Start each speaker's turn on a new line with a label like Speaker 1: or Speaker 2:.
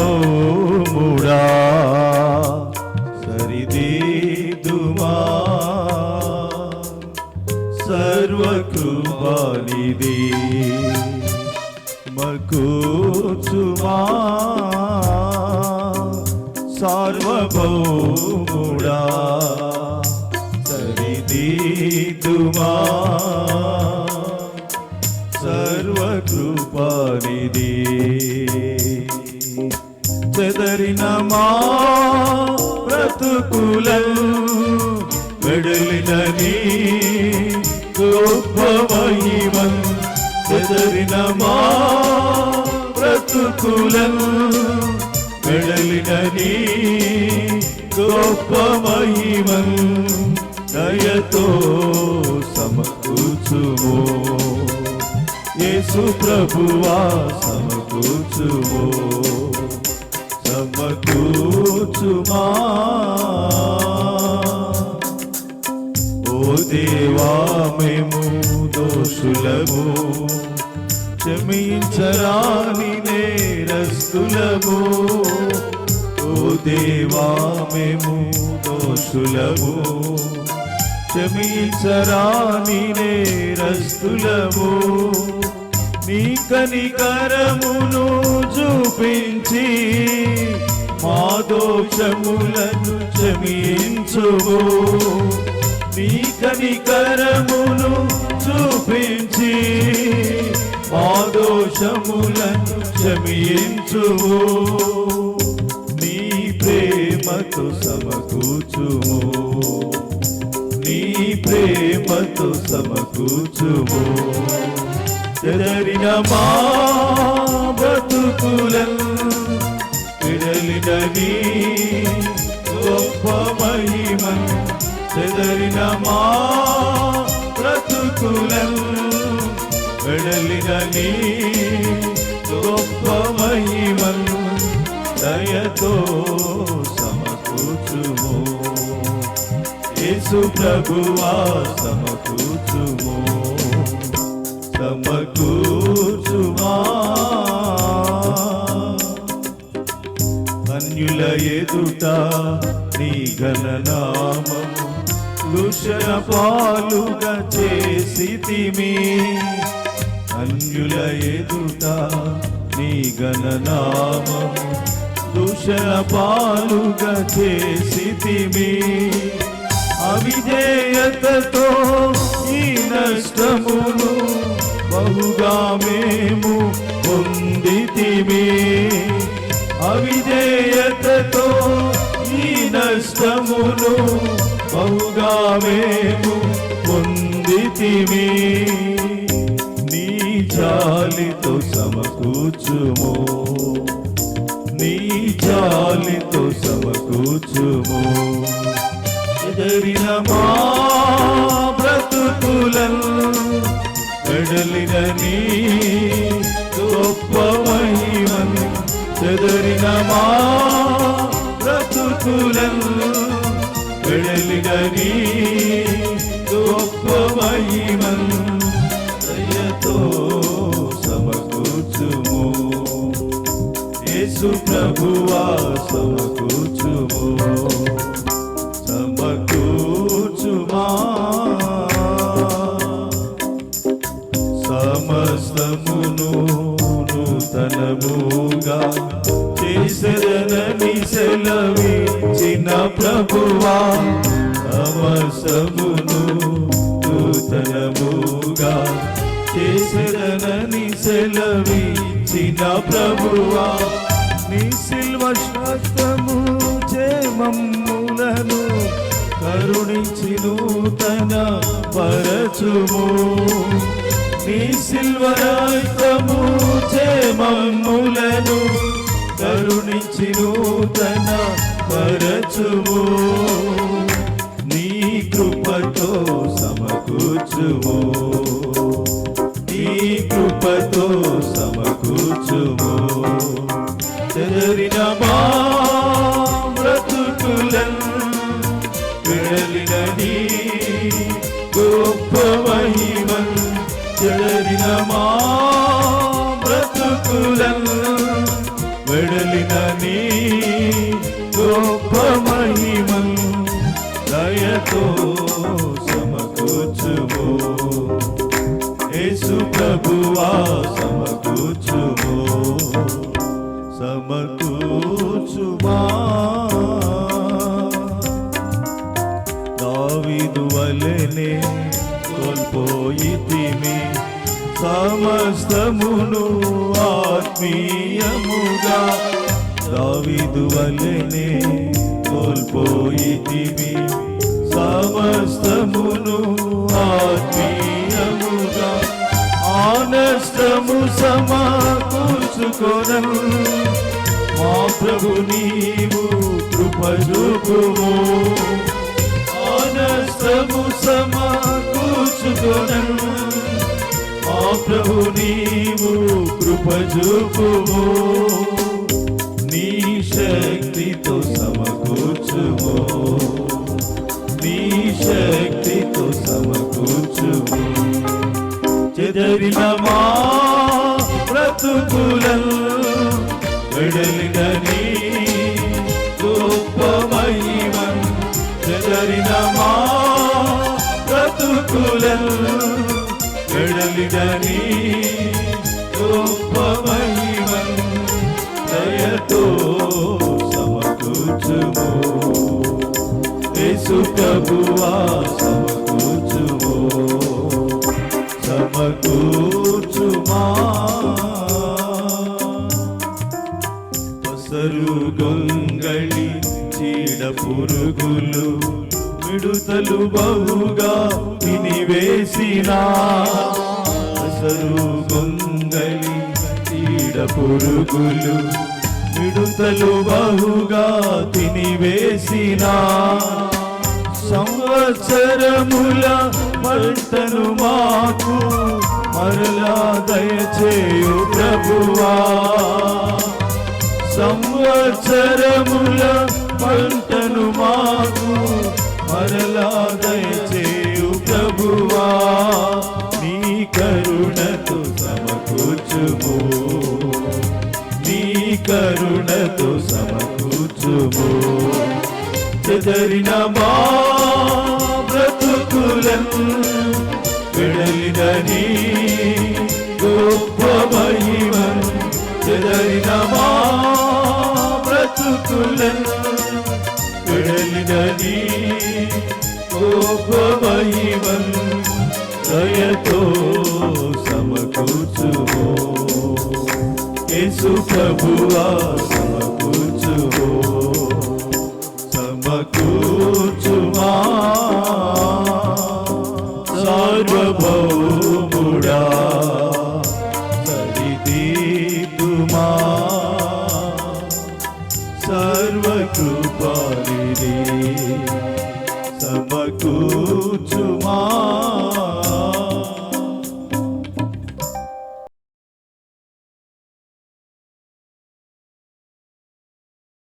Speaker 1: సార్వభౌముడా సరిదిద్దుమా సర్వకృపానిధి మకూచుమా సార్వభౌముడా సరిదిద్దుమా సర్వకృపానిధి చెదరిన మా బ్రతుకులను వెడలిన నీ గొప్ప మహిమన్ చెదరిన మా బ్రతుకులను వెడలిన నీ గొప్ప మహిమన్ దయతో సమకూర్చుమో యేసు ప్రభువా సమకూర్చుమో సమకూర్చుమా ఓ దేవా మేము దోషులము క్షమించరాని నేరస్తులము ఓ దేవా మేము దోషులము క్షమించరాని నేరస్తులము నీ కనికరమును చూపించి మా దోషములను క్షమించుము నీ కనికరమును చూపించి మా దోషములను క్షమించుము నీ ప్రేమతో సమకూర్చుము నీ ప్రేమతో సమకూర్చుము చెదరిన మా బ్రతుకులను విడలిన నీ గొప్ప మహిమను చెదరిన మా బ్రతుకులను విడలిన నీ గొప్ప మహిమను దయతో సమకూర్చుము యేసు ప్రభువా సమకూర్చుము సమకూర్చుమా అన్యుల ఎదుట నీ ఘననామము దూషణ పాలుగా చేసితిమి అన్యుల ఎదుట నీ ఘననామము దూషణ పాలుగా చేసితిమి అవిధేయతతో ఈ నష్టమును బహుగా మేము పొందితిమి అవిధేయతతో ఈ నష్టమును బహుగా మేము పొందితిమి నీ జాలితో సమకూర్చుము నీ జాలితో సమకూర్చుము చెదరిన మా బ్రతుకులను వెడలిన నీ గొప్ప మహిమను చెదరిన మా బ్రతుకులను వెడలిన నీ గొప్ప మహిమను దయతో సమకూర్చుము యేసు ప్రభువా సమకూర్చుము సమకూర్చుమా సమస్తమును నూతనముగా చేసెదనని సెలవిచ్చిన ప్రభువా సమస్తమును నూతనముగా చేసెదనని సెలవిచ్చిన ప్రభువా నీ సిల్వ శాస్త్రము మమ్ములను కరుణించి నూతన పరచుము నీ సిల్వరాయితము మమ్ములను కరుణించి నూతన పరచుము నీ కృపతో సమకూర్చుము నీ కృపతో సమకూర్చుము చెదరిన మా బ్రతుకులను విడలిన నీ గొప్ప మహిమను చెదరిన మా బ్రతుకులను వెడలిన నీ గొప్ప మహిమన్ దయతో సమకూర్చుము యేసు ప్రభువా సమకూర్చుము సమకూర్చుమా దావీదు వలెనే కోల్పోయితిమి సమస్తమును ఆత్మీయముగా దావీదు వలెనే కోల్పోయితిమి సమస్తమును ఆత్మీయముగా ఆనష్టము సమకూర్చుకొనను మా ప్రభు నీవు కృప చూపుము ఆనష్టము సమకూర్చుకొనను మా ప్రభు నీవు కృప చూపుము నీ శక్తితో సమకూర్చుము నీ శక్తితో సమకూర్చుము చెదరిన మా బ్రతుకులను వెడలిన నీ గొప్ప మహిమన్ చెదరిన మా బ్రతుకులను వెడలిన నీ గొప్ప మహిమన్ దయతో సమకూర్చుము యేసు ప్రభువా సమకూర్చుము సమకూర్చుమా పసరు గొంగళి చీడ పురుగులు మిడుతలు బహుగా తినివేసిన పసరు గొంగళి చీడ పురుగులు మిడుతలు బహుగా తినివేసిన సంవత్సరముల పంటను మాకు మరలా దయచేయు ప్రభువా సంవత్సరముల పంటను మాకు మరలా దయచేయు ప్రభువా నీ కరుణతో సమకూర్చుము నీ కరుణతో సమకూర్చుము చెదరిన మా బ్రతుకులను వెడలిన నీ గొప్ప మహిమన్ చెదరిన మా బ్రతుకులను వెడలిన నీ గొప్ప మహిమన్ దయతో సమకూర్చుము యేసు ప్రభువా సమకూర్చుము సమకూర్చుమా సార్వభౌముడా సరిదీతుమా సర్వకృపానిధి సమకూర్చుమా